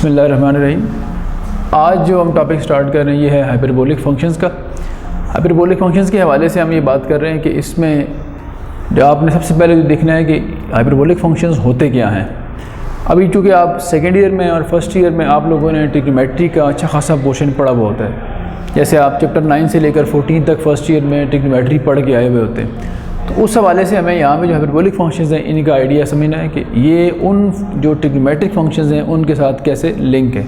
बिस्मिल्लाहिर्रहमानिर्रहीम। आज जो हम टॉपिक स्टार्ट कर रहे हैं ये है हाइपरबोलिक फंक्शंस का। हाइपरबोलिक फंक्शंस के हवाले से हम ये बात कर रहे हैं कि इसमें जो आपने सबसे पहले देखना है कि हाइपरबोलिक फंक्शंस होते क्या हैं। अभी चूँकि आप सेकेंड ईयर में और फर्स्ट ईयर में आप लोगों ने ट्रिग्नोमेट्री का अच्छा खासा पोर्शन पढ़ा हुआ होता है। जैसे आप चैप्टर 9 से लेकर 14 तक फर्स्ट ईयर में ट्रिग्नोमेट्री पढ़ के आए हुए होते हैं। तो उस हवाले से हमें यहाँ पे जो हाइपरबोलिक फंक्शंस हैं इनका आइडिया समझना है कि ये उन जो ट्रिग्नोमेट्रिक फंक्शंस हैं उनके साथ कैसे लिंक है।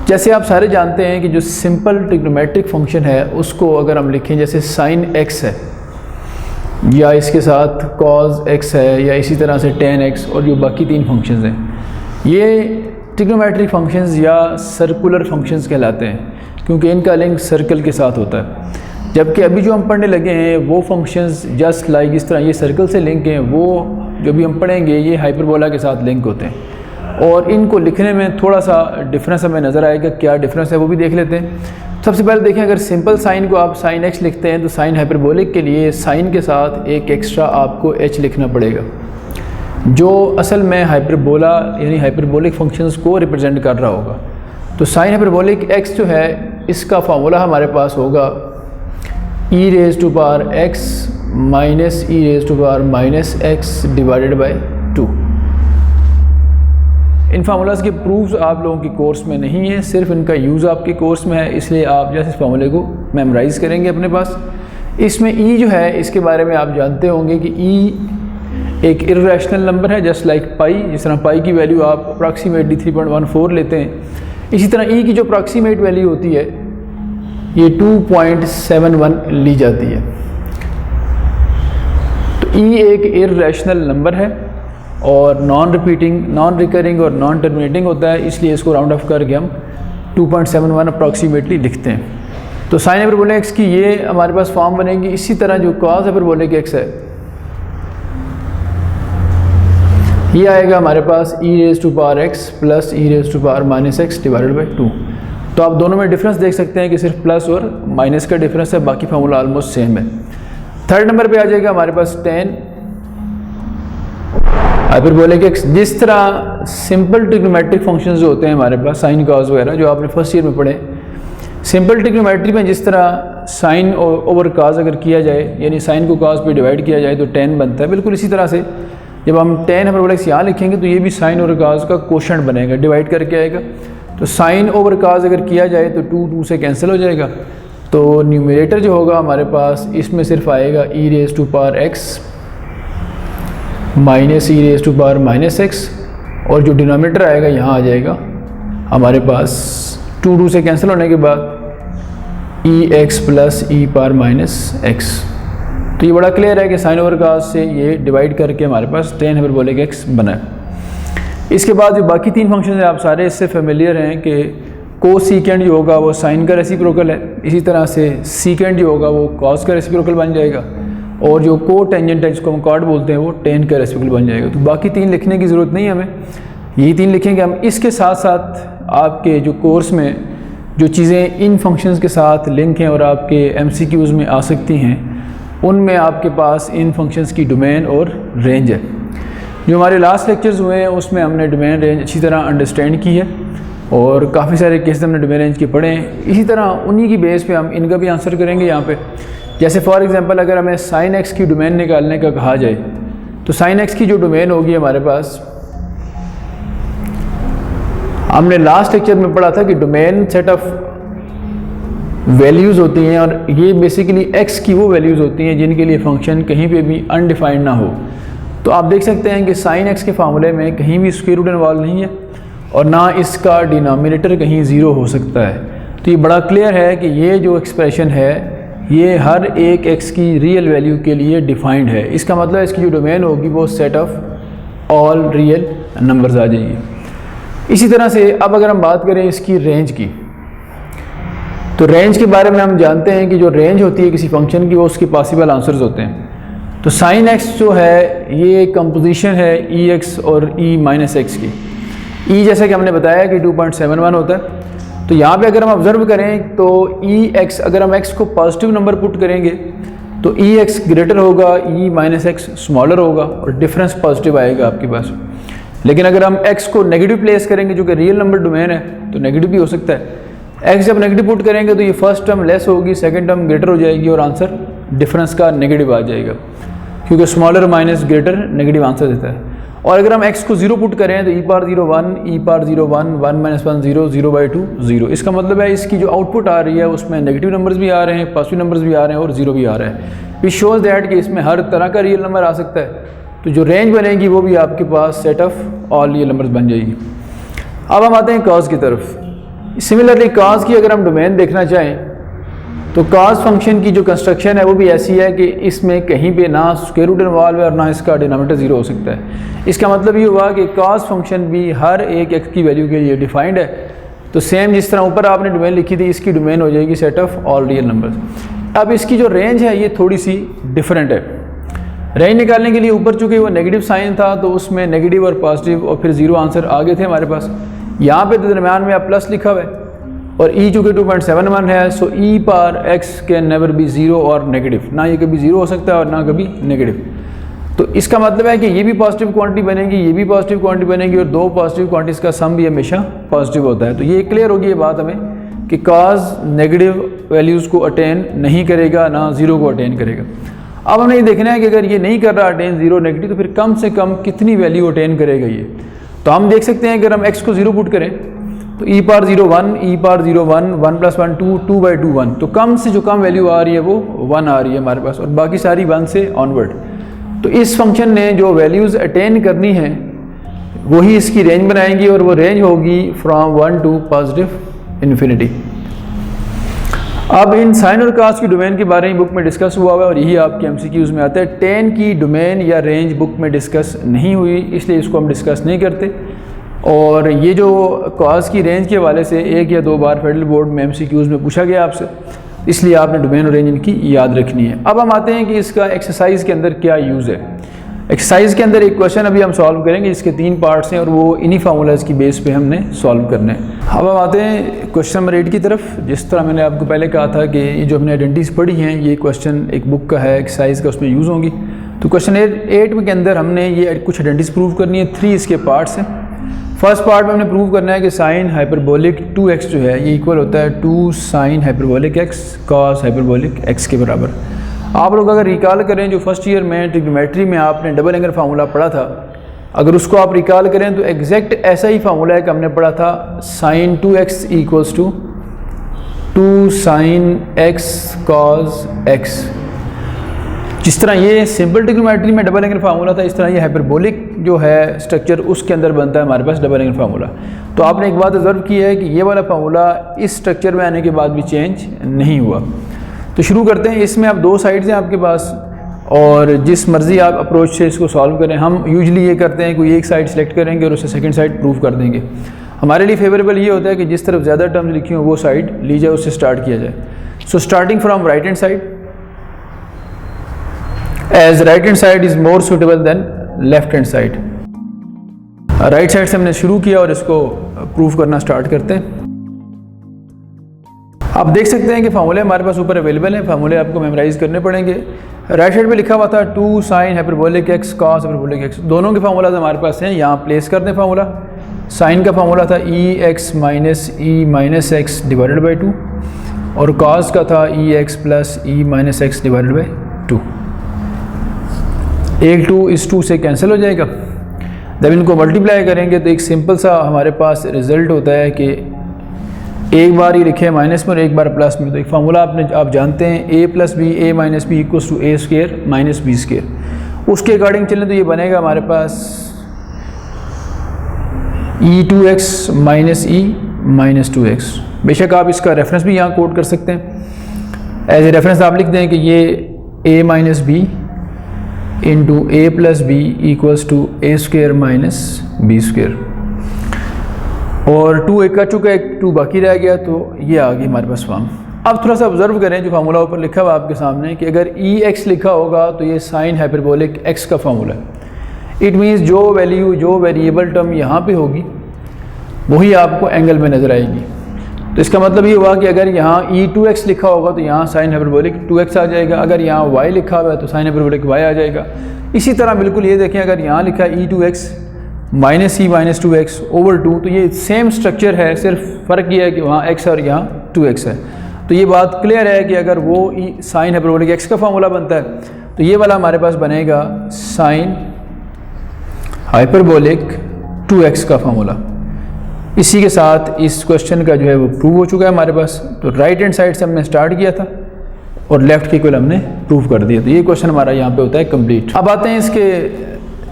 जैसे आप सारे जानते हैं कि जो सिंपल ट्रिग्नोमेट्रिक फंक्शन है उसको अगर हम लिखें जैसे साइन x है या इसके साथ कॉस x है या इसी तरह से tan x और जो बाकी तीन फंक्शंस हैं, ये ट्रिग्नोमेट्रिक फंक्शंस या सर्कुलर फंक्शंस कहलाते हैं क्योंकि इनका लिंक सर्कल के साथ होता है। जबकि अभी जो हम पढ़ने लगे हैं वो फंक्शंस जस्ट लाइक इस तरह ये सर्कल से लिंक हैं, वो जो भी हम पढ़ेंगे ये हाइपरबोला के साथ लिंक होते हैं और इनको लिखने में थोड़ा सा डिफरेंस हमें नज़र आएगा। क्या डिफरेंस है वो भी देख लेते हैं। सबसे पहले देखें, अगर सिंपल साइन को आप साइन x लिखते हैं तो साइन हाइपरबोलिक के लिए साइन के साथ एक एक्स्ट्रा आपको h लिखना पड़ेगा जो असल में हाइपरबोला यानी हाइपरबोलिक फंक्शंस को रिप्रेजेंट कर रहा होगा। तो साइन हाइपरबोलिक x जो है इसका फार्मूला हमारे पास होगा e raise to power x minus e raise to power minus x divided by 2। इन फार्मूलाज के प्रूफ्स आप लोगों की कोर्स में नहीं है, सिर्फ इनका यूज़ आपके कोर्स में है, इसलिए आप जैसे इस फार्मूले को मेमोराइज़ करेंगे अपने पास। इसमें e जो है इसके बारे में आप जानते होंगे कि e एक इर्रेशनल नंबर है जस्ट लाइक पाई। जिस तरह पाई की वैल्यू आप अप्रॉक्सीमेटली 3.14 लेते हैं, इसी तरह e की जो अप्रॉक्सीमेट वैल्यू होती है ये 2.71 ली जाती है। तो e एक इर्रेशनल नंबर है और नॉन रिकरिंग और नॉन टर्मिनेटिंग होता है, इसलिए इसको राउंड ऑफ करके हम 2.71 अप्रॉक्सीमेटली लिखते हैं। तो साइन हाइपरबोलिक x की ये हमारे पास फॉर्म बनेगी। इसी तरह जो कॉस हाइपरबोलिक x है ये आएगा हमारे पास e raise to power x plus e raise to power minus x divided by 2। तो आप दोनों में डिफरेंस देख सकते हैं कि सिर्फ प्लस और माइनस का डिफरेंस है, बाकी फार्मूला ऑलमोस्ट सेम है। थर्ड नंबर पे आ जाएगा हमारे पास tan हाइपरबोलिक x। जिस तरह सिंपल ट्रिग्नोमेट्रिक फंक्शंस जो होते हैं हमारे पास साइन कॉस वगैरह जो आपने फर्स्ट ईयर में पढ़े, सिंपल ट्रिग्नोमेट्री में जिस तरह साइन ओवर कॉस अगर किया जाए यानी साइन को कॉस पे डिवाइड किया जाए तो tan बनता है। बिल्कुल इसी तरह से जब हम tan हाइपरबोलिक x यहाँ लिखेंगे तो ये भी साइन और कॉस का कोशेंट बनेगा, डिवाइड करके आएगा। तो साइन ओवर कॉस अगर किया जाए तो 2 से कैंसिल हो जाएगा। तो न्यूमरेटर जो होगा हमारे पास इसमें सिर्फ आएगा e raise to power x minus e raise to power minus x और जो डिनोमिनेटर आएगा यहाँ आ जाएगा हमारे पास 2 से कैंसिल होने के बाद ex plus e power minus x। तो ये बड़ा क्लियर है कि साइन ओवर कॉस से ये डिवाइड करके हमारे पास tan हाइपरबोलिक x बना है। इसके बाद जो बाकी तीन फंक्शन हैं आप सारे इससे फेमिलियर हैं कि कोसीकेंड जो होगा वो साइन का रेसिप्रोकल है, इसी तरह से सीकेंड जो होगा वो कॉस का रेसिप्रोकल बन जाएगा और जो को टेंजेंट है जिसको हम कॉट बोलते हैं वो टेन का रेसिप्रोकल बन जाएगा। तो बाकी तीन लिखने की ज़रूरत नहीं है हमें, यही तीन लिखेंगे हम। इसके साथ साथ आपके जो कोर्स में जो चीज़ें इन फंक्शंस के साथ लिंक हैं और आपके MCQs में आ सकती हैं उनमें आपके पास इन फंक्शंस की डोमेन और रेंज है। जो हमारे लास्ट लेक्चर्स हुए हैं उसमें हमने डोमेन रेंज अच्छी तरह अंडरस्टैंड की है और काफ़ी सारे केस हमने डोमेन रेंज के पढ़े हैं। इसी तरह उन्हीं की बेस पे हम इनका भी आंसर करेंगे यहाँ पे। जैसे फॉर एग्जांपल अगर हमें साइन x की डोमेन निकालने का कहा जाए तो साइन x की जो डोमेन होगी हमारे पास, हमने लास्ट लेक्चर में पढ़ा था कि डोमेन सेट ऑफ वैल्यूज़ होती हैं और ये बेसिकली x की वो वैल्यूज़ होती हैं जिनके लिए फंक्शन कहीं पर भी अनडिफाइंड ना हो। तो आप देख सकते हैं कि साइन x के फार्मूले में कहीं भी स्क्वायर रूट इन्वॉल्व नहीं है और ना इसका डिनोमिनेटर कहीं ज़ीरो हो सकता है। तो ये बड़ा क्लियर है कि ये जो एक्सप्रेशन है ये हर एक x की रियल वैल्यू के लिए डिफाइंड है। इसका मतलब इसकी जो डोमेन होगी वो set of all real numbers आ जाएगी। इसी तरह से अब अगर हम बात करें इसकी रेंज की, तो रेंज के बारे में हम जानते हैं कि जो रेंज होती है किसी फंक्शन की वो उसके पॉसिबल आंसर्स होते हैं। तो साइन x जो है ये कंपोजिशन है ex और e माइनस x की। e जैसा कि हमने बताया कि 2.71 होता है। तो यहाँ पे अगर हम ऑब्जर्व करें तो ex अगर हम x को पॉजिटिव नंबर पुट करेंगे तो ex ग्रेटर होगा, e माइनस x स्मॉलर होगा और डिफरेंस पॉजिटिव आएगा आपके पास। लेकिन अगर हम x को नेगेटिव प्लेस करेंगे जो कि रियल नंबर डोमेन है तो नेगेटिव भी हो सकता है। x जब नेगेटिव पुट करेंगे तो ये फर्स्ट टर्म लेस होगी, सेकंड टर्म ग्रेटर हो जाएगी और आंसर डिफरेंस का नेगेटिव आ जाएगा, क्योंकि smaller minus greater negative answer देता है। और अगर हम x को 0 पुट करें तो e power 0 1, e power 0 1, 1 minus 1 0, 0/2 0। इसका मतलब है इसकी जो आउटपुट आ रही है उसमें नेगेटिव नंबर्स भी आ रहे हैं, पॉजिटिव नंबर्स भी आ रहे हैं और 0 भी आ रहा है। विच शोज़ दैट कि इसमें हर तरह का रियल नंबर आ सकता है। तो जो रेंज बनेगी वो भी आपके पास set of all real numbers बन जाएगी। अब हम आते हैं कॉज की तरफ। सिमिलरली कॉज की अगर हम डोमेन देखना चाहें तो कॉज फंक्शन की जो कंस्ट्रक्शन है वो भी ऐसी है कि इसमें कहीं पे ना स्क्वायर रूट इन्वॉल्व है और ना इसका डिनोमिनेटर 0 हो सकता है। इसका मतलब ये हुआ कि कॉज फंक्शन भी हर एक x की वैल्यू के लिए डिफाइंड है। तो सेम जिस तरह ऊपर आपने डोमेन लिखी थी, इसकी डोमेन हो जाएगी set of all real numbers. अब इसकी जो रेंज है ये थोड़ी सी डिफरेंट है। रेंज निकालने के लिए ऊपर चूँकि वो नेगेटिव साइन था तो उसमें नेगेटिव और पॉजिटिव और फिर 0 आंसर आगे थे हमारे पास। यहाँ पे दरमियान में अब प्लस लिखा हुआ है और e चूँकि 2.71 है, सो e power x can never be 0 और नेगेटिव, ना ये कभी 0 हो सकता है और ना कभी नेगेटिव। तो इसका मतलब है कि ये भी पॉजिटिव क्वांटिटी बनेगी, ये भी पॉजिटिव क्वांटिटी बनेगी और दो पॉजिटिव क्वांटिटीज का सम भी हमेशा पॉजिटिव होता है। तो ये क्लियर होगी ये बात हमें कि कॉज नेगेटिव वैल्यूज़ को अटेन नहीं करेगा, ना 0 को अटेन करेगा। अब हमें ये देखना है कि अगर ये नहीं कर रहा अटेन 0 नेगेटिव तो फिर कम से कम कितनी वैल्यू अटेन करेगा ये। तो हम देख सकते हैं अगर हम x को 0 पुट करें तो e power 0 1, e power 0 1, 1 plus 1 2, 2/2 1। तो कम से जो कम वैल्यू आ रही है वो 1 आ रही है हमारे पास और बाकी सारी 1 से ऑनवर्ड। तो इस फंक्शन ने जो वैल्यूज़ अटेन करनी है वही इसकी रेंज बनाएंगी और वो रेंज होगी फ्रॉम 1 टू पॉजिटिव इन्फिनिटी। अब इन साइन और कॉस की डोमेन के बारे में बुक में डिस्कस हुआ हुआ है और यही आपके MCQs में आता है। 10 की डोमेन या रेंज बुक में डिस्कस नहीं हुई, इसलिए इसको हम डिस्कस नहीं करते। और ये जो कॉज की रेंज के हवाले से 1 या 2 बार फेडरल बोर्ड में MCQs में पूछा गया आपसे, इसलिए आपने डोमेन और रेंज इनकी याद रखनी है। अब हम आते हैं कि इसका एक्सरसाइज के अंदर क्या यूज़ है। एक्सरसाइज के अंदर एक क्वेश्चन अभी हम सॉल्व करेंगे जिसके 3 पार्ट्स हैं और वो इन्हीं फार्मूलाज की बेस पे हमने सॉल्व करने हैं। अब हम आते हैं क्वेश्चन नंबर 8 की तरफ। जिस तरह मैंने आपको पहले कहा था कि ये जो हमने आइडेंटिटीज़ पढ़ी हैं ये क्वेश्चन एक बुक का है, एक्सरसाइज का, उसमें यूज़ होंगी। तो क्वेश्चन 8 के अंदर हमने ये कुछ आइडेंटिटीज़ प्रूव करनी है। 3 इसके पार्ट्स हैं। फर्स्ट पार्ट में हमने प्रूव करना है कि साइन हाइपरबोलिक 2x जो है ये इक्वल होता है 2 sine hyperbolic x cos hyperbolic x के बराबर। आप लोग अगर रिकॉल करें जो फर्स्ट ईयर में ट्रिग्नोमेट्री में आपने डबल एंगल फार्मूला पढ़ा था, अगर उसको आप रिकॉल करें तो एग्जैक्ट ऐसा ही फार्मूला है कि हमने पढ़ा था sine 2x equals to 2 sine x cos x। जिस तरह ये सिंपल ट्रिग्नोमेट्री में डबल एंगल फार्मूला था, इस तरह ये हाइपरबोलिक जो है स्ट्रक्चर उसके अंदर बनता है हमारे पास डबल एंगल फार्मूला। तो आपने एक बात ऑब्जर्व की है कि ये वाला फार्मूला इस स्ट्रक्चर में आने के बाद भी चेंज नहीं हुआ। तो शुरू करते हैं। इसमें अब 2 साइड्स हैं आपके पास और जिस मर्ज़ी आप अप्रोच से इसको सॉल्व करें। हम यूजुअली ये करते हैं कोई एक साइड सेलेक्ट करेंगे और उससे सेकंड साइड प्रूव कर देंगे। हमारे लिए फेवरेबल ये होता है कि जिस तरफ ज़्यादा टर्म्स लिखी हो वो साइड ली जाए, उससे स्टार्ट किया जाए। So starting from right hand side, as right hand side is more suitable than left hand side. Right side से हमने शुरू किया और इसको प्रूव करना स्टार्ट करते हैं। आप देख सकते हैं कि फार्मूले हमारे पास ऊपर अवेलेबल हैं, फार्मूले आपको मेमोराइज करने पड़ेंगे। राइट साइड पे लिखा हुआ था 2 sine hyperbolic x cos hyperbolic x, दोनों के फार्मूलाज हमारे पास हैं। यहाँ प्लेस कर दें फार्मूला। साइन का फार्मूला था e(x minus e minus x divided by 2 और कॉस का था e(x plus e minus x divided by 2। 1 2 इस 2 से कैंसिल हो जाएगा। जब इनको मल्टीप्लाई करेंगे तो एक सिंपल सा हमारे पास रिजल्ट होता है कि एक बार ये लिखे माइनस में और एक बार प्लस में। तो एक फार्मूला आप जानते हैं a plus b a minus b equals to a square minus b square. उसके अकॉर्डिंग चलें तो ये बनेगा हमारे पास e2x minus e minus 2x। बेशक आप इसका रेफरेंस भी यहाँ कोट कर सकते हैं। एज ए रेफरेंस आप लिख दें कि ये a minus b into a plus b equals to a square minus b square. और 2 एक का चुका, एक 2 बाकी रह गया, तो ये आ गई हमारे पास फॉर्म। अब थोड़ा सा ऑब्जर्व करें जो फार्मूला ऊपर लिखा हुआ आपके सामने कि अगर e(x) लिखा होगा तो ये साइन हाइपरबोलिक x का फार्मूला है। इट मीन्स जो वैल्यू जो वेरिएबल टर्म यहाँ पे होगी वही आपको एंगल में नज़र आएगी। तो इसका मतलब ये हुआ कि अगर यहाँ e2x लिखा होगा तो यहाँ साइन हाइपरबोलिक 2x आ जाएगा। अगर यहाँ y लिखा हुआ है तो साइन हाइपरबोलिक y आ जाएगा। इसी तरह बिल्कुल ये देखें, अगर यहाँ लिखा है e2x माइनस सी माइनस 2x ओवर 2, तो ये सेम स्ट्रक्चर है, सिर्फ फ़र्क ये है कि वहाँ x है और यहाँ 2x है। तो ये बात क्लियर है कि अगर वो साइन हाइपरबोलिक x का फार्मूला बनता है तो ये वाला हमारे पास बनेगा साइन हाइपरबोलिक 2x का फार्मूला। इसी के साथ इस क्वेश्चन का जो है वो प्रूव हो चुका है हमारे पास। तो राइट हैंड साइड से हमने स्टार्ट किया था और लेफ्ट के इक्वल हमने प्रूव कर दिया। तो ये क्वेश्चन हमारा यहाँ पे होता है कंप्लीट। अब आते हैं इसके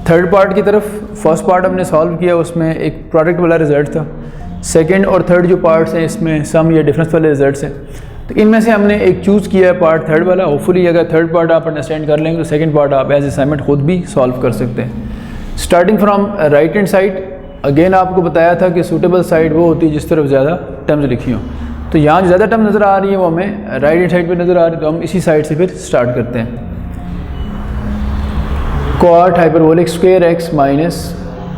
थर्ड पार्ट की तरफ। फर्स्ट पार्ट हमने सॉल्व किया, उसमें एक प्रोडक्ट वाला रिजल्ट था। सेकंड और थर्ड जो पार्ट्स हैं इसमें सम या डिफरेंस वाले रिजल्ट्स हैं। तो इनमें से हमने एक चूज़ किया है पार्ट थर्ड वाला। होपफुली अगर थर्ड पार्ट आप अंडरस्टैंड कर लेंगे तो सेकंड पार्ट आप एज असाइनमेंट खुद भी सॉल्व कर सकते हैं। Starting from right hand side, again आपको बताया था कि सूटेबल साइड वो होती है जिस तरफ ज़्यादा टर्म्स लिखी हों। तो यहाँ जो ज़्यादा टर्म नज़र आ रही है वो हमें राइट हैंड साइड पे नज़र आ रही है, तो हम इसी साइड से फिर स्टार्ट करते हैं। Cot hyperbolic square x minus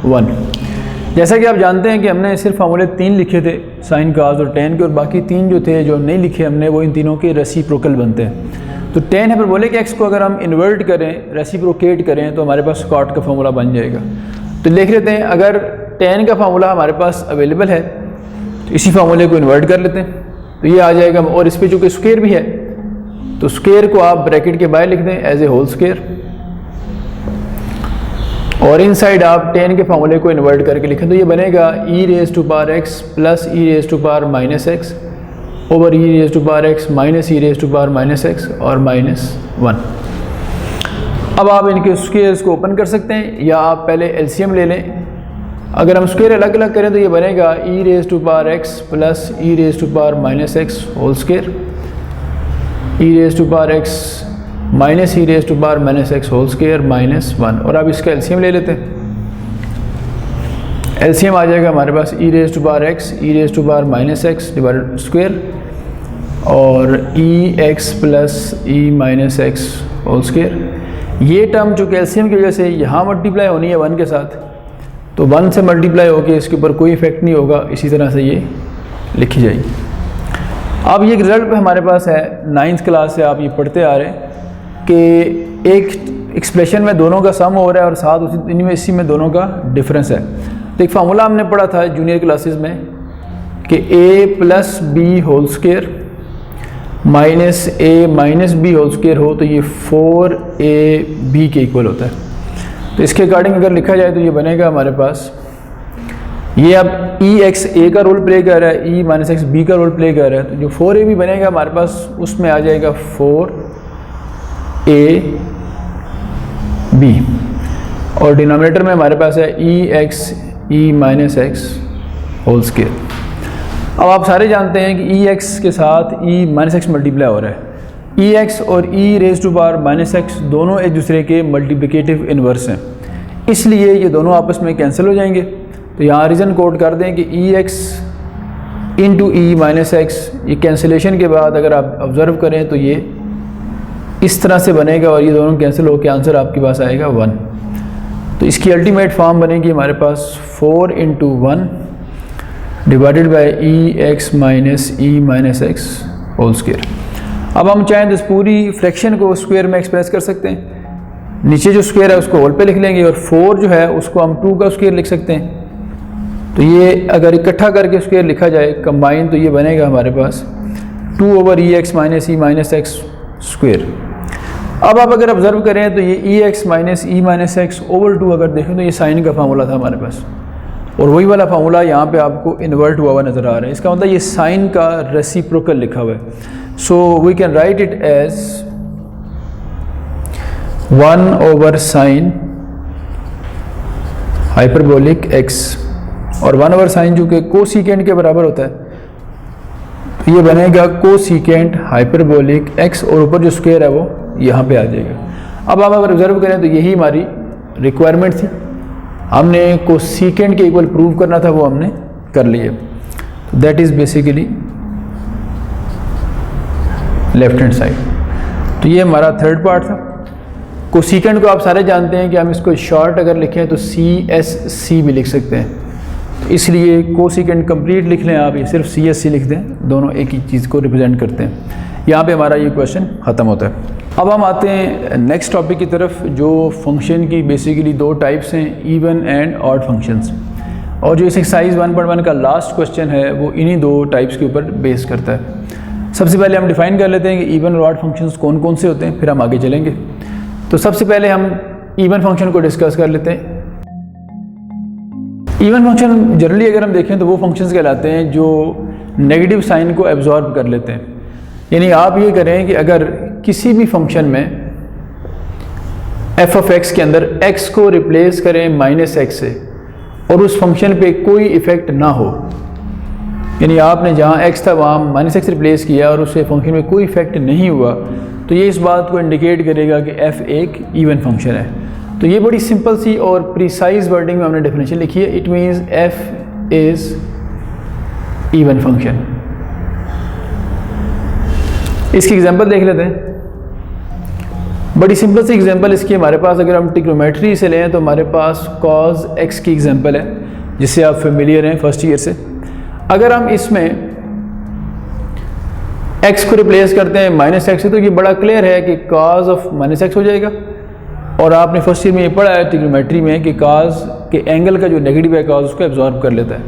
1। जैसा कि आप जानते हैं कि हमने सिर्फ फार्मूले 3 लिखे थे, साइन काज और टेन के, और बाकी 3 जो थे जो नहीं लिखे हमने वो इन तीनों के रेसिप्रोकल बनते हैं। तो टेन हाइपरबोलिक एक्स को अगर हम इन्वर्ट करें, रेसिप्रोकेट करें, तो हमारे पास कॉट का फार्मूला बन जाएगा। तो लिख लेते हैं, अगर टेन का फार्मूला हमारे पास अवेलेबल है तो इसी फार्मूले को इन्वर्ट कर लेते हैं, तो ये आ जाएगा। और इस पर चूँकि स्क्वायर भी है तो स्क्वायर को आप ब्रैकेट के बाहर लिख दें एज ए होल स्क्वायर, और इनसाइड आप टेन के फार्मूले को इन्वर्ट करके लिखें तो ये बनेगा e raise to power x plus e raise to power minus x over e raise to power x minus e raise to power minus x और माइनस 1। अब आप इनके स्क्वायर्स को ओपन कर सकते हैं या आप पहले एलसीएम ले लें। अगर हम स्क्वायर अलग अलग करें तो ये बनेगा e raise to power x plus e raise to power minus x whole square, e raise to power x minus e raise to power minus x whole square minus 1। और अब इसका एलसीएम ले लेते हैं। एलसीएम आ जाएगा हमारे पास e raise to power x, e raise to power minus x divided square, और e x plus e minus x whole square. ये टर्म जो कैल्शियम की वजह से यहाँ मल्टीप्लाई होनी है 1 के साथ, तो 1 से मल्टीप्लाई होकर इसके ऊपर कोई इफेक्ट नहीं होगा, इसी तरह से ये लिखी जाएगी। अब ये रिजल्ट हमारे पास है 9th क्लास से, आप ये पढ़ते आ रहे हैं कि एक एक्सप्रेशन में दोनों का सम हो रहा है और साथ उसी इनमें इसी में दोनों का डिफरेंस है। तो एक फार्मूला हमने पढ़ा था जूनियर क्लासेस में कि a plus b whole square minus a minus b whole square हो तो ये 4ab के इक्वल होता है। तो इसके अकॉर्डिंग अगर लिखा जाए तो ये बनेगा हमारे पास, ये अब e एक्स ए का रोल प्ले कर रहा है, e माइनस एक्स बी का रोल प्ले कर रहा है, तो जो 4ab बनेगा हमारे पास उसमें आ जाएगा 4ab, और डिनोमिनेटर में हमारे पास है ई एक्स ई माइनस एक्स होल स्क्वायर। अब आप सारे जानते हैं कि ई एक्स के साथ ई माइनस एक्स मल्टीप्लाई हो रहा है। ई एक्स और e raise to power minus x दोनों एक दूसरे के मल्टीप्लिकेटिव इन्वर्स हैं, इसलिए ये दोनों आपस में कैंसिल हो जाएंगे। तो यहाँ रीज़न कोड कर दें कि ई एक्स इंटू ई माइनस एक्स, ये कैंसिलेशन के बाद अगर आप ऑब्ज़र्व करें तो ये इस तरह से बनेगा और ये दोनों कैंसिल होकर आंसर आपके पास आएगा 1। तो इसकी अल्टीमेट फॉर्म बनेगी हमारे पास 4 into 1 divided by e x minus e minus x whole square. अब हम चाहें तो इस पूरी फ्रैक्शन को स्क्वायर में एक्सप्रेस कर सकते हैं। नीचे जो स्क्वायर है उसको होल पे लिख लेंगे और 4 जो है उसको हम 2 का स्क्वायर लिख सकते हैं। तो ये अगर इकट्ठा करके स्क्वायर लिखा जाए कंबाइन तो ये बनेगा हमारे पास 2 ओवर ई x minus e minus x square. अब आप अगर ऑब्जर्व करें तो ये ई x minus e minus x over 2 अगर देखें तो ये साइन का फार्मूला था हमारे पास, और वही वाला फार्मूला यहाँ पे आपको इन्वर्ट हुआ हुआ नज़र आ रहा है। इसका मतलब ये साइन का रेसिप्रोकल लिखा हुआ है। So we can write it as 1 over sine hyperbolic x, और 1 ओवर साइन जो कि कोसिकेंट के बराबर होता है, तो ये बनेगा कोसिकेंट हाइपरबोलिक एक्स, और ऊपर जो स्क्वायर है वो यहाँ पे आ जाएगा। अब आप अगर ऑब्जर्व करें तो यही हमारी रिक्वायरमेंट थी, हमने कोसिकेंट के इक्वल प्रूव करना था, वो हमने कर लिया। तो that is basically left hand side. तो ये हमारा थर्ड पार्ट था। कोसिकेंट को आप सारे जानते हैं कि हम इसको शॉर्ट अगर लिखें तो CSC भी लिख सकते हैं, इसलिए कोसिकेंट कंप्लीट लिख लें आप, ये सिर्फ CSC लिख दें, दोनों एक ही चीज़ को रिप्रेजेंट करते हैं। यहाँ पे हमारा ये क्वेश्चन ख़त्म होता है। अब हम आते हैं नेक्स्ट टॉपिक की तरफ, जो फंक्शन की बेसिकली दो टाइप्स हैं, इवन एंड ऑड फंक्शंस। और जो इस एक्सरसाइज 1.1 का लास्ट क्वेश्चन है वो इन्हीं दो टाइप्स के ऊपर बेस करता है। सबसे पहले हम डिफ़ाइन कर लेते हैं कि इवन और ऑड फंक्शंस कौन कौन से होते हैं, फिर हम आगे चलेंगे। तो सबसे पहले हम इवन फंक्शन को डिस्कस कर लेते हैं। इवन फंक्शन जनरली अगर हम देखें तो वो फंक्शंस कहलाते हैं जो नेगेटिव साइन को एब्जॉर्ब कर लेते हैं। यानी आप ये करें कि अगर किसी भी फंक्शन में f(x) के अंदर x को रिप्लेस करें -x से और उस फंक्शन पे कोई इफ़ेक्ट ना हो, यानी आपने जहाँ x था वहाँ -x रिप्लेस किया और उससे फंक्शन में कोई इफ़ेक्ट नहीं हुआ, तो ये इस बात को इंडिकेट करेगा कि f एक इवन फंक्शन है। तो ये बड़ी सिंपल सी और प्रिसाइज वर्डिंग में हमने डेफिनेशन लिखी है, it means f is even function. इसकी एग्जांपल देख लेते हैं। बड़ी सिंपल सी एग्जांपल इसकी हमारे पास, अगर हम ट्रिग्नोमेट्री से लें तो हमारे पास cos x की एग्जांपल है, जिससे आप फेमिलियर हैं फर्स्ट ईयर से। अगर हम इसमें x को रिप्लेस करते हैं -x से, तो ये बड़ा क्लियर है कि cos ऑफ -x हो जाएगा। और आपने फर्स्ट ईयर में ये पढ़ा है ट्रिग्नोमेट्री में कि cos के एंगल का जो नेगेटिव है cos उसको एब्जॉर्ब कर लेता है।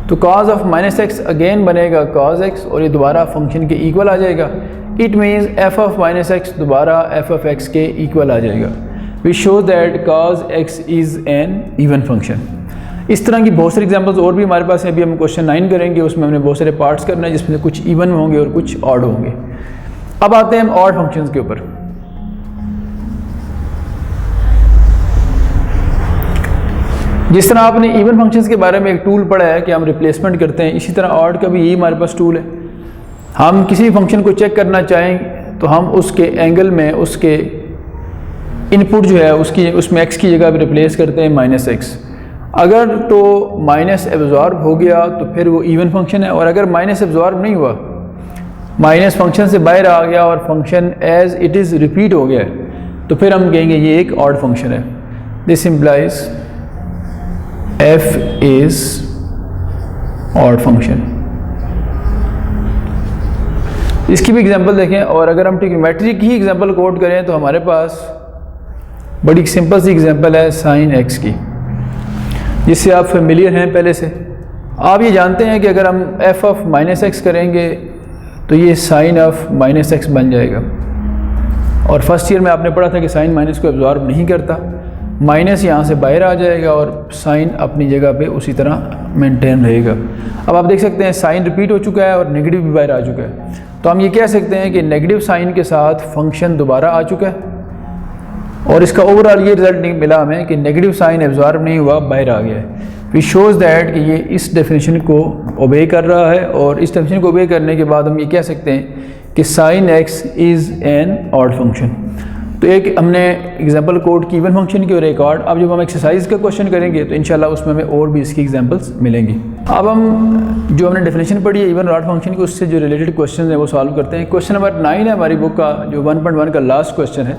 तो cos ऑफ -x अगेन बनेगा cos x और ये दोबारा फंक्शन के इक्वल आ जाएगा। It means f of -x दोबारा f ऑफ x के इक्वल आ जाएगा, विच shows that cos x is an even function. इस तरह की बहुत सारी एग्जांपल्स और भी हमारे पास हैं। अभी हम क्वेश्चन 9 करेंगे, उसमें हमने बहुत सारे पार्ट्स करना है, जिसमें कुछ इवन होंगे और कुछ ऑड होंगे। अब आते हैं हम ऑड फंक्शंस के ऊपर। जिस तरह आपने इवन फंक्शंस के बारे में एक टूल पढ़ा है कि हम रिप्लेसमेंट करते हैं, इसी तरह ऑड का भी यही हमारे पास टूल है। हम किसी भी फंक्शन को चेक करना चाहें तो हम उसके एंगल में उसके इनपुट जो है उसमें x की जगह पर रिप्लेस करते हैं -x। अगर तो माइनस एब्जॉर्ब हो गया तो फिर वो इवन फंक्शन है, और अगर माइनस एब्जॉर्ब नहीं हुआ, माइनस फंक्शन से बाहर आ गया और function as it is repeat हो गया, तो फिर हम कहेंगे ये एक ऑड फंक्शन है। This implies f is odd function. इसकी भी एग्जांपल देखें, और अगर हम ट्रिग्नोमेट्री की ही एग्जांपल कोट करें तो हमारे पास बड़ी सिंपल सी एग्जांपल है sin x की, जिससे आप फेमिलियर हैं पहले से। आप ये जानते हैं कि अगर हम f ऑफ -x करेंगे तो ये sin ऑफ -x बन जाएगा। और फर्स्ट ईयर में आपने पढ़ा था कि sin माइनस को एब्जॉर्ब नहीं करता, माइनस यहाँ से बाहर आ जाएगा और साइन अपनी जगह पे उसी तरह मेंटेन रहेगा। अब आप देख सकते हैं साइन रिपीट हो चुका है और नेगेटिव भी बाहर आ चुका है, तो हम ये कह सकते हैं कि नेगेटिव साइन के साथ फंक्शन दोबारा आ चुका है और इसका ओवरऑल ये रिजल्ट नहीं मिला हमें कि नेगेटिव साइन एब्जॉर्ब नहीं हुआ, बाहर आ गया है। विच शोज़ दैट कि ये इस डेफिनेशन को ओबे कर रहा है, और इस डेफिनेशन को ओबे करने के बाद हम ये कह सकते हैं कि sine x is an odd function. तो एक हमने एग्जांपल कोड की इवन फंक्शन की और एक ऑड। अब जब हम एक्सरसाइज का क्वेश्चन करेंगे तो इंशाल्लाह उसमें हमें और भी इसकी एग्जांपल्स मिलेंगी। अब हम जो हमने डेफिनेशन पढ़ी है इवन और ऑड फंक्शन की, उससे जो रिलेटेड क्वेश्चन है वो सॉल्व करते हैं। क्वेश्चन नंबर 9 है हमारी बुक का, जो 1.1 का लास्ट क्वेश्चन है।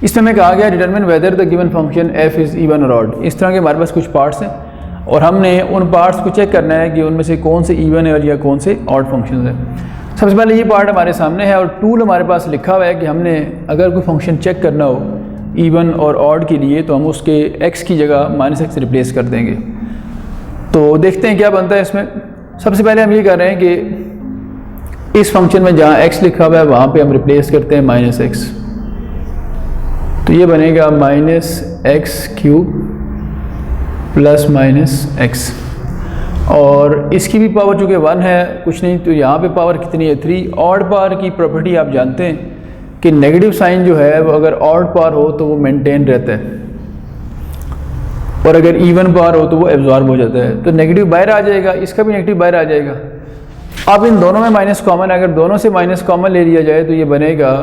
इसमें हमें कहा गया determine whether the given function F is even और ऑड। इस तरह के हमारे पास कुछ पार्ट्स हैं और हमने उन पार्ट्स को चेक करना है कि उनमें से कौन से इवन है या कौन से ऑड फंक्शन है। सबसे पहले ये पार्ट हमारे सामने है और टूल हमारे पास लिखा हुआ है कि हमने अगर कोई फंक्शन चेक करना हो इवन और ऑड के लिए तो हम उसके x की जगह -x रिप्लेस कर देंगे। तो देखते हैं क्या बनता है इसमें। सबसे पहले हम ये कर रहे हैं कि इस फंक्शन में जहाँ x लिखा हुआ है वहाँ पे हम रिप्लेस करते हैं -x, तो ये बनेगा -x³ + -x, और इसकी भी पावर चूँकि 1 है कुछ नहीं, तो यहाँ पे पावर कितनी है 3। ऑड पावर की प्रॉपर्टी आप जानते हैं कि नेगेटिव साइन जो है वो अगर ऑड पावर हो तो वो मेंटेन रहता है और अगर इवन पावर हो तो वो एब्जॉर्ब हो जाता है। तो नेगेटिव बाहर आ जाएगा, इसका भी नेगेटिव बाहर आ जाएगा। अब इन दोनों में माइनस कॉमन है, अगर दोनों से माइनस कॉमन ले लिया जाए तो ये बनेगा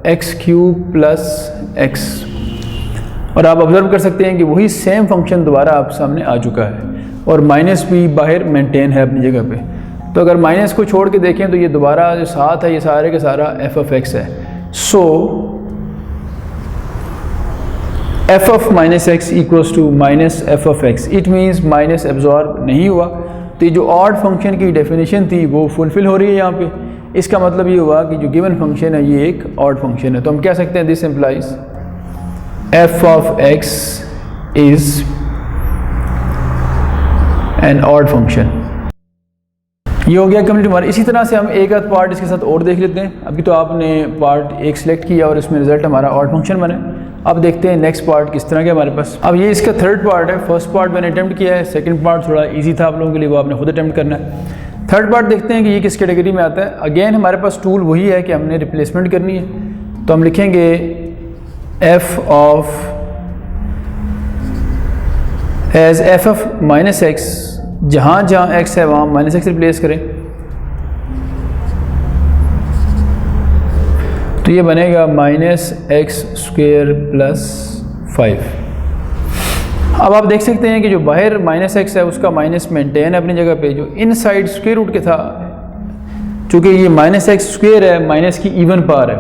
x³ + x, और आप ऑब्जर्व कर सकते हैं कि वही सेम फंक्शन दोबारा आप सामने आ चुका है और माइनस भी बाहर मेंटेन है अपनी जगह पे। तो अगर माइनस को छोड़ के देखें तो ये दोबारा जो साथ है ये सारे के सारा f(x) है। So f of minus x equals to minus f of x, it means minus absorb नहीं हुआ। तो ये जो ऑड फंक्शन की डेफिनेशन थी वो फुलफ़िल हो रही है यहाँ पे। इसका मतलब ये हुआ कि जो गिवन फंक्शन है ये एक ऑड फंक्शन है। तो हम कह सकते हैं this implies F of x is an odd function. ये हो गया कंप्लीट हमारा। इसी तरह से हम एक आध पार्ट इसके साथ और देख लेते हैं। अभी तो आपने पार्ट एक सिलेक्ट किया और इसमें रिजल्ट हमारा ऑड फंक्शन बने। अब देखते हैं नेक्स्ट पार्ट किस तरह के हमारे पास। अब ये इसका थर्ड पार्ट है। फर्स्ट पार्ट मैंने अटैम्प्ट किया है, सेकंड पार्ट थोड़ा इजी था आप लोगों के लिए, वो आपने खुद अटैम्प्ट करना है। थर्ड पार्ट देखते हैं कि ये किस कैटेगरी में आता है। अगेन हमारे पास टूल वही है कि हमने रिप्लेसमेंट करनी है। तो हम लिखेंगे f of as f of minus x, जहाँ जहाँ x है वहाँ माइनस एक्स रिप्लेस करें। तो ये बनेगा माइनस एक्स स्क्वेयर प्लस 5। अब आप देख सकते हैं कि जो बाहर माइनस एक्स है उसका माइनस मेंटेन है अपनी जगह पे। जो इनसाइड स्क्वेयर रूट के था, चूँकि ये माइनस एक्स स्क्वेयर है, माइनस की इवन पावर है,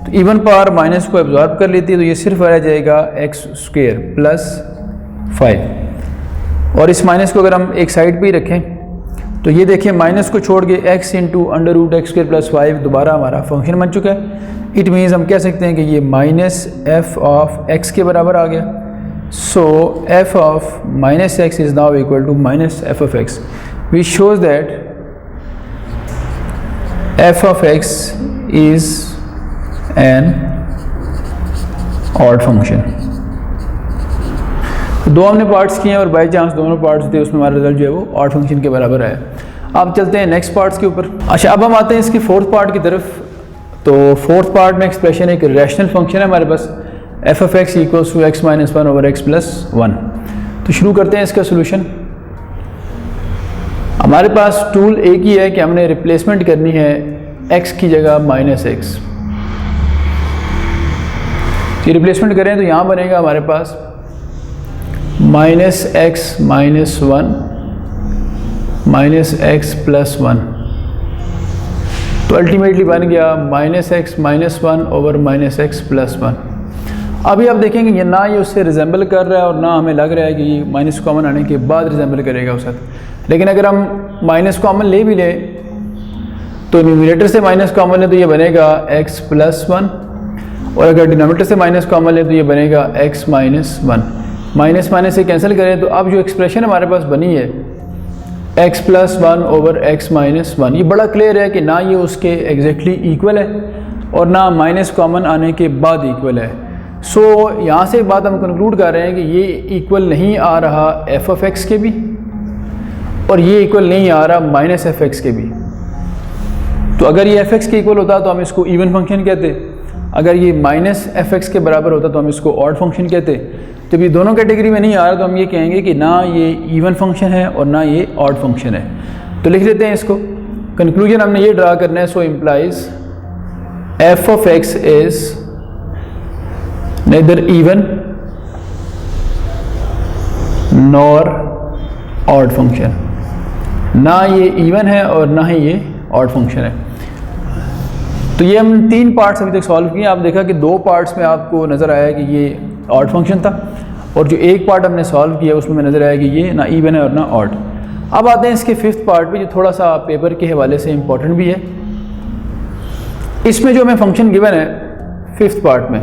तो इवन पावर माइनस को एब्जॉर्ब कर लेती है। तो ये सिर्फ रह जाएगा एक्स स्क्वेयर प्लस 5। और इस माइनस को अगर हम एक साइड पे ही रखें तो ये देखिए माइनस को छोड़ के x into under root x square plus 5 दोबारा हमारा फंक्शन बन चुका है। इट मीन्स हम कह सकते हैं कि ये माइनस एफ ऑफ एक्स के बराबर आ गया। So f of minus x is now equal to minus f of x, which shows that f of x is an odd function. दो हमने पार्ट्स किए हैं और बाई चांस दोनों पार्ट्स थे उसमें हमारा रिजल्ट जो है वो ऑड फंक्शन के बराबर है। अब चलते हैं नेक्स्ट पार्ट्स के ऊपर। अच्छा, अब हम आते हैं इसकी फोर्थ पार्ट की तरफ। तो फोर्थ पार्ट में एक्सप्रेशन एक रैशनल फंक्शन है हमारे पास, f of x equals to x minus 1 over x plus 1। तो शुरू करते हैं इसका सोल्यूशन। हमारे पास टूल एक ही है कि हमने रिप्लेसमेंट करनी है एक्स की जगह माइनस एक्स। ये रिप्लेसमेंट करें तो यहाँ बनेगा हमारे पास minus x minus 1 minus x plus 1। तो अल्टीमेटली बन गया minus x minus 1 over minus x plus 1। अभी आप देखेंगे ये ना ये उससे रिजेंबल कर रहा है और ना हमें लग रहा है कि ये माइनस कॉमन आने के बाद रिजेंबल करेगा उसके साथ। लेकिन अगर हम माइनस कॉमन ले भी लें तो न्यूमरेटर से माइनस कॉमन ले तो ये बनेगा x प्लस 1, और अगर डिनोमिनेटर से माइनस कॉमन ले तो ये बनेगा x माइनस 1। माइनस माइनस से कैंसिल करें तो अब जो एक्सप्रेशन हमारे पास बनी है x plus 1 over x minus 1, ये बड़ा क्लियर है कि ना ये उसके एग्जैक्टली इक्वल है और ना माइनस कॉमन आने के बाद इक्वल है। सो यहाँ से बात हम कंक्लूड कर रहे हैं कि ये इक्वल नहीं आ रहा f ऑफ x के भी और ये इक्वल नहीं आ रहा माइनस एफ एक्स के भी। तो अगर ये एफ एक्स के इक्वल होता तो हम इसको इवन फंक्शन कहते, अगर ये माइनस एफ एक्स के बराबर होता तो हम इसको ऑड फंक्शन कहते। जब ये दोनों कैटेगरी में नहीं आ रहा तो हम ये कहेंगे कि ना ये इवन फंक्शन है और ना ये ऑड फंक्शन है। तो लिख लेते हैं इसको। कंक्लूजन हमने ये ड्रा करना है। So implies F of x is nether even nor odd function, ना ये इवन है और ना ही ये ऑड फंक्शन है। तो ये हम 3 पार्ट्स अभी तक सॉल्व किए। आप देखा कि 2 पार्ट्स में आपको नज़र आया कि ये ऑड फंक्शन था और जो एक पार्ट हमने सॉल्व किया उसमें नज़र आया कि ये ना इवन है और ना ऑड। अब आते हैं इसके 5th पार्ट पे, जो थोड़ा सा पेपर के हवाले से इम्पोर्टेंट भी है। इसमें जो हमें फंक्शन गिवन है 5th पार्ट में,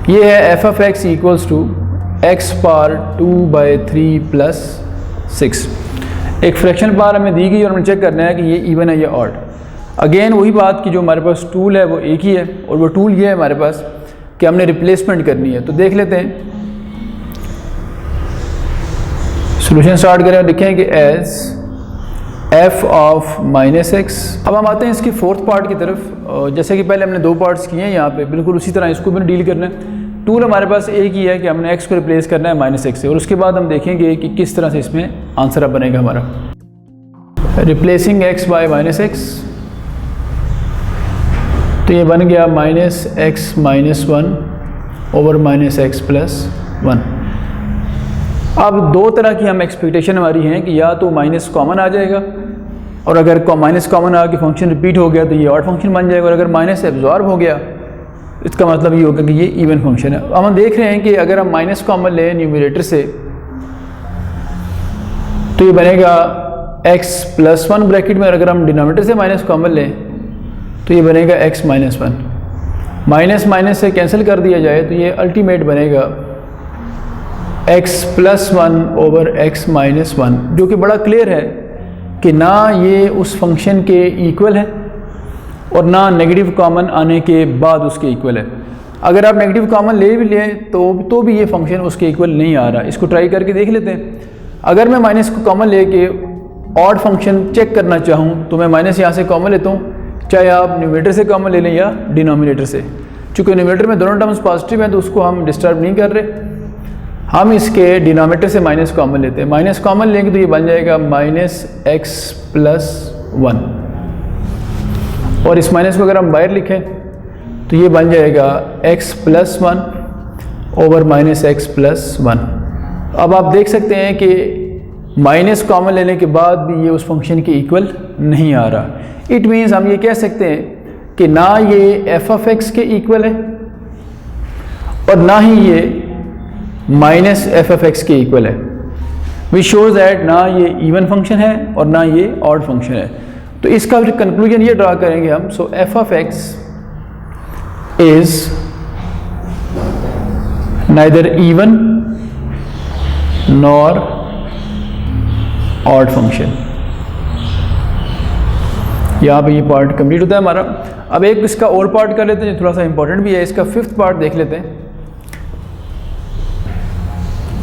ये है f of x equals to x power 2/3 plus 6। एक फ्रैक्शन पावर हमें दी गई और हमें चेक करना है कि ये इवन है या ऑड। अगेन वही बात कि जो हमारे पास टूल है वो एक ही है और वो टूल ये है हमारे पास कि हमने रिप्लेसमेंट करनी है। तो देख लेते हैं, सॉल्यूशन स्टार्ट करें और लिखें कि as f of minus x. अब हम आते हैं इसकी 4th पार्ट की तरफ। जैसे कि पहले हमने 2 पार्ट्स किए हैं यहाँ पे, बिल्कुल उसी तरह इसको भी डील करना है। टूल हमारे पास एक ही है कि हमने x को रिप्लेस करना है माइनस एक्स से, और उसके बाद हम देखेंगे कि किस तरह से इसमें आंसर अब बनेगा हमारा। Replacing x bye minus x, तो ये बन गया minus x minus 1 over minus x plus 1। अब 2 तरह की हम एक्सपेक्टेशन हमारी हैं कि या तो माइनस कॉमन आ जाएगा और अगर माइनस कॉमन आके फंक्शन रिपीट हो गया तो ये ऑड फंक्शन बन जाएगा, और अगर माइनस एब्जॉर्ब हो गया इसका मतलब ये होगा कि ये इवन फंक्शन है। अब हम देख रहे हैं कि अगर हम माइनस कॉमन लें न्यूमरेटर से तो ये बनेगा x प्लस 1 ब्रैकेट में, और अगर हम डिनोमिनेटर से माइनस कॉमन लें तो ये बनेगा x माइनस 1। माइनस माइनस से कैंसिल कर दिया जाए तो ये अल्टीमेट बनेगा x plus 1 over x minus 1, जो कि बड़ा क्लियर है कि ना ये उस फंक्शन के इक्वल है और ना नेगेटिव कॉमन आने के बाद उसके इक्वल है। अगर आप नेगेटिव कॉमन ले भी लें तो भी ये फंक्शन उसके इक्वल नहीं आ रहा। इसको ट्राई करके देख लेते हैं। अगर मैं माइनस को कॉमन लेके ऑड फंक्शन चेक करना चाहूँ तो मैं माइनस यहाँ से कॉमन लेता हूँ, चाहे आप न्यूमरेटर से कॉमन ले लें या डिनोमिनेटर से। चूँकि न्यूमरेटर में दोनों टर्म्स पॉजिटिव हैं तो उसको हम डिस्टर्ब नहीं कर रहे, हम इसके डिनोमिनेटर से माइनस कॉमन लेते हैं। माइनस कॉमन लेंगे तो ये बन जाएगा माइनस एक्स प्लस 1, और इस माइनस को अगर हम बाहर लिखें तो ये बन जाएगा x plus 1 over minus x plus 1। अब आप देख सकते हैं कि माइनस कॉमन लेने के बाद भी ये उस फंक्शन के इक्वल नहीं आ रहा। इट मीन्स हम ये कह सकते हैं कि ना ये f ऑफ x के इक्वल है और ना ही ये माइनस एफ ऑफ एक्स के इक्वल है। विच शोज दैट ना ये इवन फंक्शन है और ना ये ऑड फंक्शन है। तो इसका फिर कंक्लूजन ये ड्रा करेंगे हम। So f of x is neither even nor odd function. यहाँ पे ये पार्ट कंप्लीट होता है हमारा। अब एक इसका और पार्ट कर लेते हैं जो थोड़ा सा इंपॉर्टेंट भी है। इसका फिफ्थ पार्ट देख लेते हैं।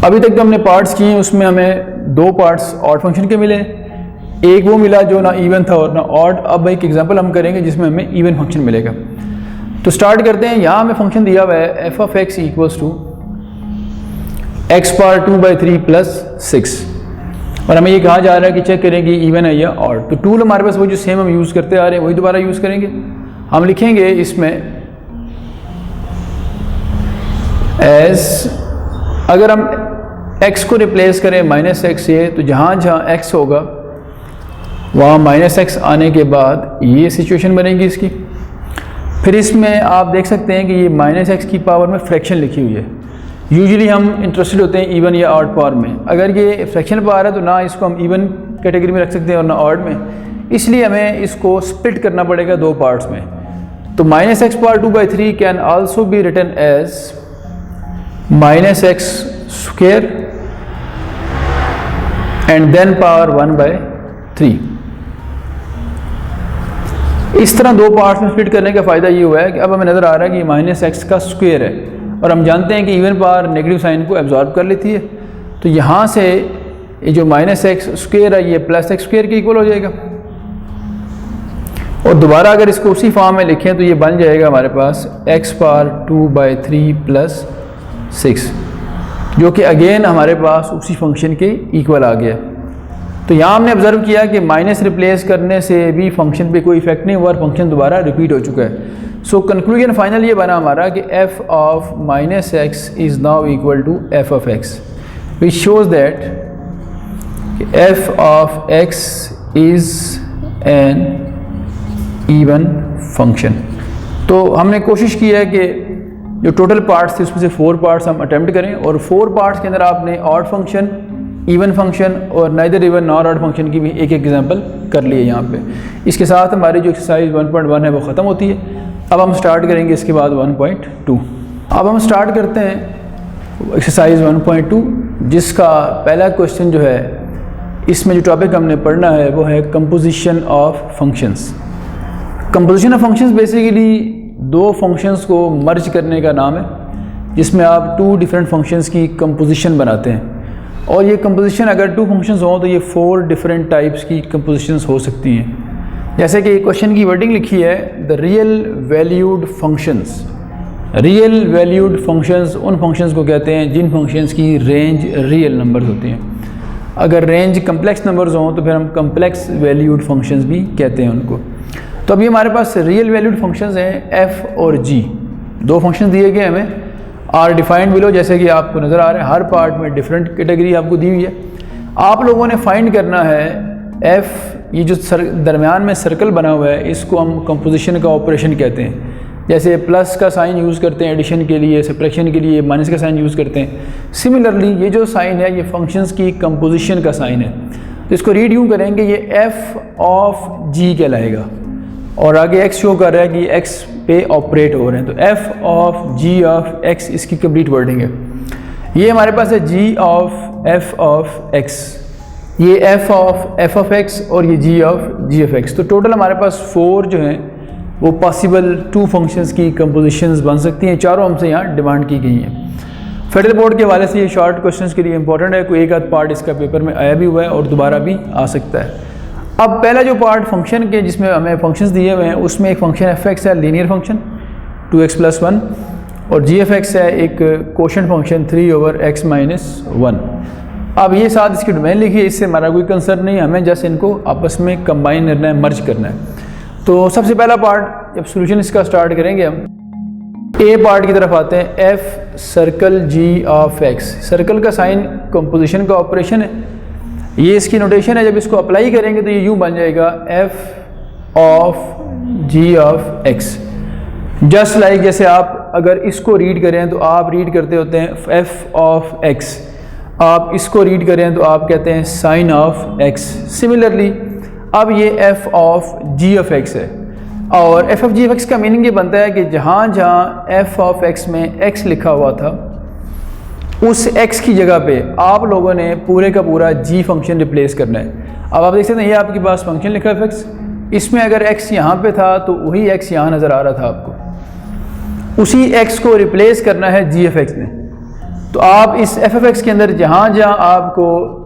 अभी तक जो हमने पार्ट्स किए हैं उसमें हमें दो पार्ट्स ऑड फंक्शन के मिले, एक वो मिला जो ना इवन था और ना ऑड। अब एक एग्जांपल हम करेंगे जिसमें हमें इवन फंक्शन मिलेगा। तो स्टार्ट करते हैं। यहाँ हमें फंक्शन दिया हुआ है f of x equals to x power 2/3 plus 6, और हमें ये कहा जा रहा है कि चेक करें कि इवन है या ऑड। तो टूल हमारे पास वो जो सेम हम यूज़ करते आ रहे हैं वही दोबारा यूज़ करेंगे। हम लिखेंगे इसमें एज, अगर हम x को रिप्लेस करें माइनस एक्स से तो जहाँ जहाँ x होगा वहाँ माइनस एक्स आने के बाद ये सिचुएशन बनेगी इसकी। फिर इसमें आप देख सकते हैं कि ये माइनस एक्स की पावर में फ्रैक्शन लिखी हुई है। यूजुअली हम इंटरेस्टेड होते हैं इवन या ऑड पावर में। अगर ये फ्रैक्शन पावर है तो ना इसको हम इवन कैटेगरी में रख सकते हैं और ना ऑड में, इसलिए हमें इसको स्प्लिट करना पड़ेगा दो पार्ट्स में। तो minus x power 2/3 can also be written as minus x square and then power 1/3। इस तरह दो पार्ट्स में स्प्लिट करने का फ़ायदा ये हुआ है कि अब हमें नज़र आ रहा है कि ये माइनस एक्स का स्क्वायर है, और हम जानते हैं कि इवन पावर नेगेटिव साइन को एब्जॉर्ब कर लेती है। तो यहाँ से ये जो माइनस एक्स स्क्वायर है ये प्लस एक्स स्क्वायर के इक्वल हो जाएगा। और दोबारा अगर इसको उसी फॉर्म में लिखें तो ये बन जाएगा हमारे पास एक्स पावर 2/3 प्लस 6, जो कि अगेन हमारे पास उसी फंक्शन के इक्वल आ गया। तो यहाँ हमने ऑब्जर्व किया कि माइनस रिप्लेस करने से भी फंक्शन पे कोई इफेक्ट नहीं हुआ और फंक्शन दोबारा रिपीट हो चुका है। सो कंक्लूजन फाइनल ये बना हमारा कि f of minus x is now equal to f of x, which shows that f of x is an even function. तो हमने कोशिश की है कि जो टोटल पार्ट्स थे उसमें से 4 पार्ट्स हम अटेम्प्ट करें, और 4 पार्ट्स के अंदर आपने ऑड फंक्शन, इवन फंक्शन और neither even nor odd function की भी एक एग्जांपल कर लिए यहाँ पे। इसके साथ हमारी जो एक्सरसाइज 1.1 है वो ख़त्म होती है। अब हम स्टार्ट करेंगे इसके बाद 1.2। अब हम स्टार्ट करते हैं एक्सरसाइज 1.2, जिसका पहला क्वेश्चन जो है इसमें जो टॉपिक हमने पढ़ना है वो है composition of functions. Composition of functions basically दो फंक्शंस को मर्ज करने का नाम है, जिसमें आप 2 डिफरेंट फंक्शंस की कंपोजिशन बनाते हैं। और ये कंपोजिशन अगर 2 फंक्शंस हों तो ये 4 डिफरेंट टाइप्स की कंपोजिशंस हो सकती हैं। जैसे कि क्वेश्चन की वर्डिंग लिखी है the real valued functions. Real valued functions उन फंक्शंस को कहते हैं जिन फंक्शंस की रेंज रियल नंबर्स होती हैं। अगर रेंज कम्प्लेक्स नंबर्स हों तो फिर हम कम्प्लेक्स वैल्यूड फंक्शंस भी कहते हैं उनको। तो अभी हमारे पास रियल वैल्यूड फंक्शंस हैं f और g। 2 फंक्शंस दिए गए हमें, आर डिफाइंड बिलो, जैसे कि आपको नज़र आ रहा है हर पार्ट में डिफरेंट कैटेगरी आपको दी हुई है। आप लोगों ने फाइंड करना है f, ये जो दरमियान में सर्कल बना हुआ है इसको हम कंपोजिशन का ऑपरेशन कहते हैं। जैसे प्लस का साइन यूज़ करते हैं एडिशन के लिए, सब्ट्रैक्शन के लिए माइनस का साइन यूज़ करते हैं। सिमिलरली ये जो साइन है ये फंक्शंस की कंपोजिशन का साइन है, तो इसको रीड यूँ करेंगे, ये एफ ऑफ जी कहलाएगा और आगे एक्स शो कर रहा है कि एक्स पे ऑपरेट हो रहे हैं, तो f of g of x इसकी कंप्लीट वर्डिंग है। ये हमारे पास है जी ऑफ एक्स, ये एफ ऑफ एक्स और ये जी ऑफ एक्स। तो टोटल हमारे पास 4 जो हैं वो पॉसिबल 2 फंक्शंस की कंपोजिशंस बन सकती हैं, चारों हमसे यहाँ डिमांड की गई हैं। फेडरल बोर्ड के हवाले से ये शॉर्ट क्वेश्चंस के लिए इंपॉर्टेंट है, कोई एक आध पार्ट इसका पेपर में आया भी हुआ है और दोबारा भी आ सकता है। अब पहला जो पार्ट फंक्शन के जिसमें हमें फंक्शंस दिए हुए हैं उसमें एक फंक्शन एफ एक्स है लीनियर फंक्शन 2x+1 और जी एफ एक्स है एक कोशेंट फंक्शन 3/x-1। अब ये साथ इसकी डोमेन लिखी है, इससे हमारा कोई कंसर्न नहीं है, हमें जस्ट इनको आपस में कंबाइन करना है, मर्ज करना है। तो सबसे पहला पार्ट जब सोल्यूशन इसका स्टार्ट करेंगे हम ए पार्ट की तरफ आते हैं, f circle g of x. Circle का साइन कंपोजिशन का ऑपरेशन है, ये इसकी नोटेशन है। जब इसको अप्लाई करेंगे तो ये यूँ बन जाएगा f of g of x. Just like जैसे आप अगर इसको रीड करें तो आप रीड करते होते हैं एफ ऑफ एक्स, आप इसको रीड करें तो आप कहते हैं साइन ऑफ एक्स। सिमिलरली अब ये f of g of x है और f of g of x का मीनिंग ये बनता है कि जहाँ जहाँ एफ ऑफ एक्स में एक्स लिखा हुआ था उस एक्स की जगह पे आप लोगों ने पूरे का पूरा जी फंक्शन रिप्लेस करना है। अब आप देख सकते हैं ये आपके पास फंक्शन लिखा है एक्स, इसमें अगर एक्स यहाँ पे था तो वही एक्स यहाँ नज़र आ रहा था आपको, उसी एक्स को रिप्लेस करना है जी एफ एक्स में। तो आप इस एफ एफ एक्स के अंदर जहाँ जहाँ आपको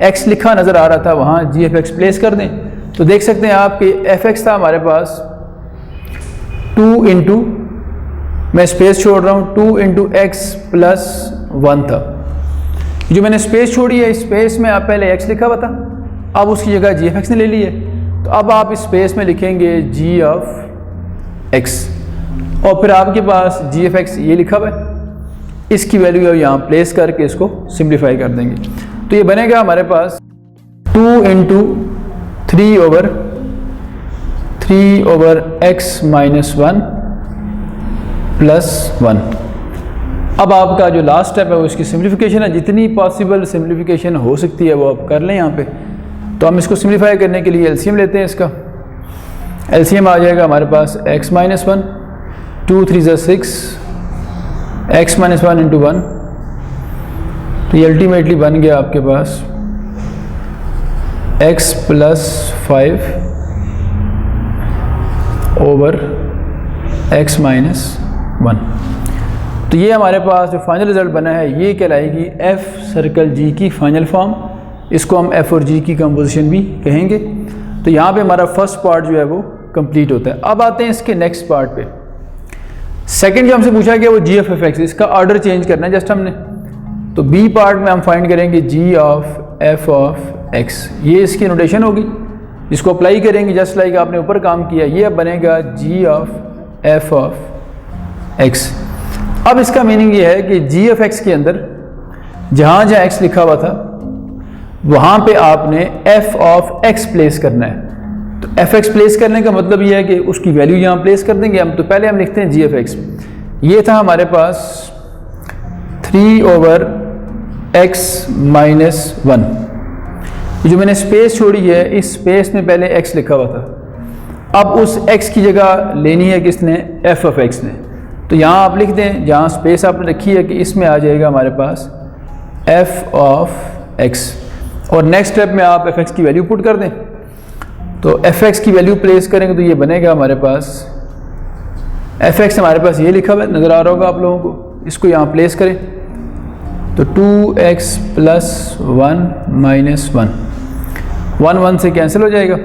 एक्स लिखा नज़र आ रहा था वहाँ जी एफ एक्स प्लेस कर दें। तो देख सकते हैं आप कि एफ एक्स था हमारे पास 2 इंटू, मैं स्पेस छोड़ रहा हूँ, 2 इंटू एक्स प्लस 1 था। जो मैंने स्पेस छोड़ी है, इस स्पेस में आप पहले एक्स लिखा हुआ था, अब उसकी जगह जी एफ एक्स ने ले ली है। तो अब आप इस स्पेस में लिखेंगे जी ऑफ एक्स और फिर आपके पास जी एफ एक्स ये लिखा हुआ है, इसकी वैल्यू यहाँ प्लेस करके इसको सिंप्लीफाई कर देंगे। तो ये बनेगा हमारे पास 2 इंटू 3/x-1 प्लस 1। अब आपका जो लास्ट स्टेप है वो इसकी सिंप्लीफिकेशन है, जितनी पॉसिबल सिंप्लीफिकेशन हो सकती है वो आप कर लें यहाँ पे। तो हम इसको सिंप्लीफाई करने के लिए एलसीएम लेते हैं, इसका एलसीएम आ जाएगा हमारे पास x-1, 2 3 6, x-1 इंटू 1, तो ये अल्टीमेटली बन गया आपके पास x प्लस 5 ओवर x-1। तो ये हमारे पास जो फाइनल रिजल्ट बना है ये कहलाएगी f सर्कल g की फाइनल फॉर्म, इसको हम f और g की कंपोजिशन भी कहेंगे। तो यहाँ पे हमारा फर्स्ट पार्ट जो है वो कंप्लीट होता है। अब आते हैं इसके नेक्स्ट पार्ट पे। सेकंड जो हमसे पूछा गया वो जी एफ एफ एक्स, इसका ऑर्डर चेंज करना है जस्ट हमने। तो बी पार्ट में हम फाइंड करेंगे जी ऑफ एफ ऑफ एक्स, ये इसकी नोटेशन होगी, इसको अप्लाई करेंगे जस्ट लाइक आपने ऊपर काम किया। ये अब बनेगा जी ऑफ एफ ऑफ एक्स। अब इसका मीनिंग ये है कि जी ऑफ एक्स के अंदर जहाँ जहाँ एक्स लिखा हुआ था वहाँ पे आपने एफ ऑफ एक्स प्लेस करना है। तो एफ एक्स प्लेस करने का मतलब ये है कि उसकी वैल्यू यहाँ प्लेस कर देंगे हम। तो पहले हम लिखते हैं जी एफ एक्स, ये था हमारे पास 3/x-1। जो मैंने स्पेस छोड़ी है इस स्पेस में पहले x लिखा हुआ था, अब उस x की जगह लेनी है किसने, f ऑफ x ने। तो यहाँ आप लिख दें जहाँ स्पेस आपने रखी है कि इसमें आ जाएगा हमारे पास f ऑफ x और नेक्स्ट स्टेप में आप f x की वैल्यू पुट कर दें। तो f x की वैल्यू प्लेस करेंगे तो ये बनेगा हमारे पास f x हमारे पास ये लिखा हुआ नज़र आ रहा होगा आप लोगों को, इसको यहाँ प्लेस करें तो 2x प्लस 1 माइनस 1 1 से कैंसिल हो जाएगा।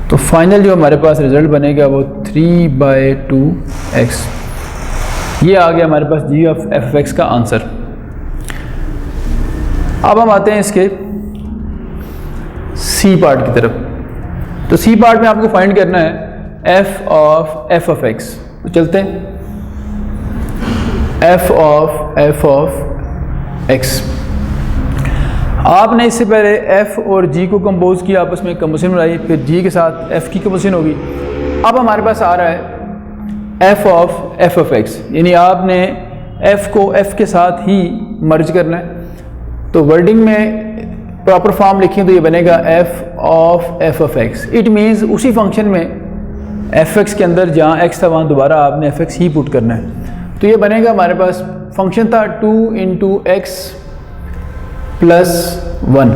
तो फाइनल जो हमारे पास रिजल्ट बनेगा वो 3/2x। ये आ गया हमारे पास जी ऑफ एफ एक्स का आंसर। अब हम आते हैं इसके सी पार्ट की तरफ। तो सी पार्ट में आपको फाइंड करना है एफ ऑफ एक्स। तो चलते हैं एफ ऑफ एक्स। आपने इससे पहले f और g को कंपोज किया, आपस में कंपोजिशन बनाई, फिर g के साथ f की कंपोजिशन होगी। अब हमारे पास आ रहा है एफ ऑफ एक्स, यानी आपने एफ को एफ के साथ ही मर्ज करना है। तो वर्डिंग में प्रॉपर फॉर्म लिखें तो ये बनेगा F of x. It means उसी फंक्शन में एफ एक्स के अंदर जहाँ एक्स था वहाँ दोबारा आपने एफ एक्स ही पुट करना है। तो ये बनेगा, हमारे पास फंक्शन था 2 × x + 1।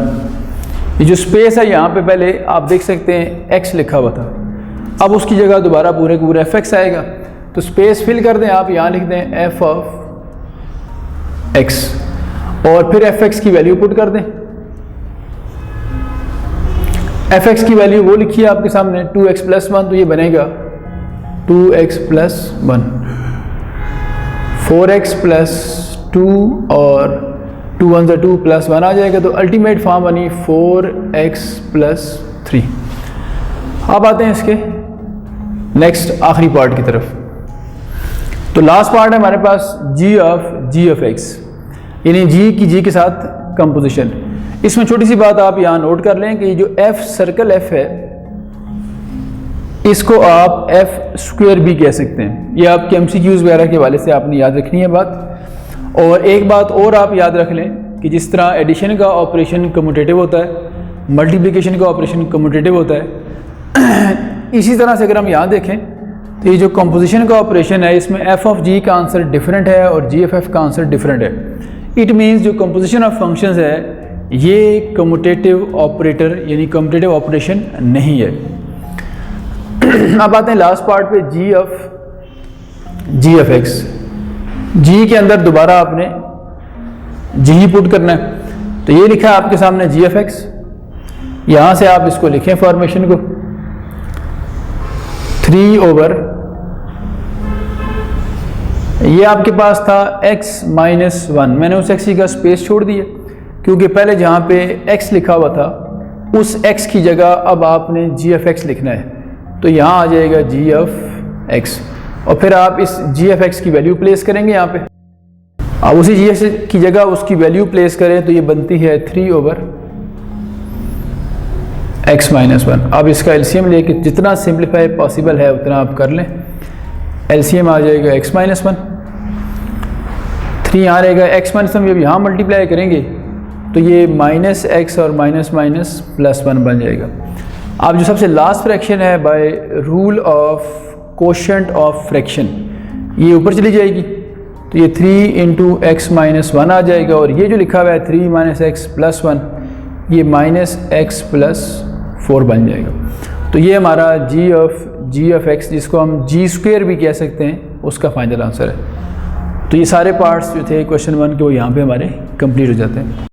ये जो स्पेस है यहाँ पे पहले आप देख सकते हैं x लिखा हुआ था, अब उसकी जगह दोबारा पूरे का पूरा एफ एक्स आएगा। तो स्पेस फिल कर दें, आप यहाँ लिख दें एफ ऑफ एक्स और फिर एफ एक्स की वैल्यू पुट कर दें। एफ एक्स की वैल्यू वो लिखी है आपके सामने 2x + 1, तो ये बनेगा 2x + 1, 4x + 2 और 2 1 2 + 1 आ जाएगा। तो अल्टीमेट फॉर्म बनी 4x + 3। अब आते हैं इसके नेक्स्ट आखिरी पार्ट की तरफ। तो लास्ट पार्ट है हमारे पास g ऑफ x, यानी g के साथ कंपोजिशन। इसमें छोटी सी बात आप यहाँ नोट कर लें कि जो f सर्कल f है इसको आप f² भी कह सकते हैं। ये आपके MCQs वगैरह के हवाले से आपने याद रखनी है बात। और एक बात और आप याद रख लें कि जिस तरह एडिशन का ऑपरेशन कम्यूटेटिव होता है, मल्टीप्लिकेशन का ऑपरेशन कम्यूटेटिव होता है, इसी तरह से अगर हम यहाँ देखें तो ये जो कंपोजिशन का ऑपरेशन है इसमें f ऑफ g का आंसर डिफरेंट है और g ऑफ f का आंसर डिफरेंट है। इट मीन्स जो कंपोजिशन ऑफ फंक्शंस है ये कम्यूटेटिव ऑपरेटर यानी कम्यूटेटिव ऑपरेशन नहीं है। अब आते हैं लास्ट पार्ट पे g ऑफ x। g के अंदर दोबारा आपने g ही पुट करना है। तो ये लिखा है आपके सामने g ऑफ x, यहाँ से आप इसको लिखें फॉर्मेशन को 3/, ये आपके पास था x - 1, मैंने उस x का स्पेस छोड़ दिया क्योंकि पहले जहाँ पे x लिखा हुआ था उस x की जगह अब आपने g ऑफ x लिखना है। तो यहाँ आ जाएगा g ऑफ x और फिर आप इस g ऑफ x की वैल्यू प्लेस करेंगे यहाँ पे। अब उसी g ऑफ x की जगह उसकी वैल्यू प्लेस करें तो ये बनती है 3/x - 1। अब इसका एलसीएम लेके जितना सिंप्लीफाई पॉसिबल है उतना आप कर लें। एलसीएम आ जाएगा x - 1, 3 यहाँ रहेगा, x - 1 जब यहाँ मल्टीप्लाई करेंगे तो ये -x और +1 बन जाएगा। अब जो सबसे लास्ट फ्रैक्शन है by rule of quotient of fraction, ये ऊपर चली जाएगी तो ये 3 × x - 1 आ जाएगा और ये जो लिखा हुआ है 3 - x + 1 ये -x + 4 बन जाएगा। तो ये हमारा g ऑफ x, जिसको हम g² भी कह सकते हैं, उसका फाइनल आंसर है। तो ये सारे पार्ट्स जो थे क्वेश्चन 1 के वो यहाँ पे हमारे कंप्लीट हो जाते हैं।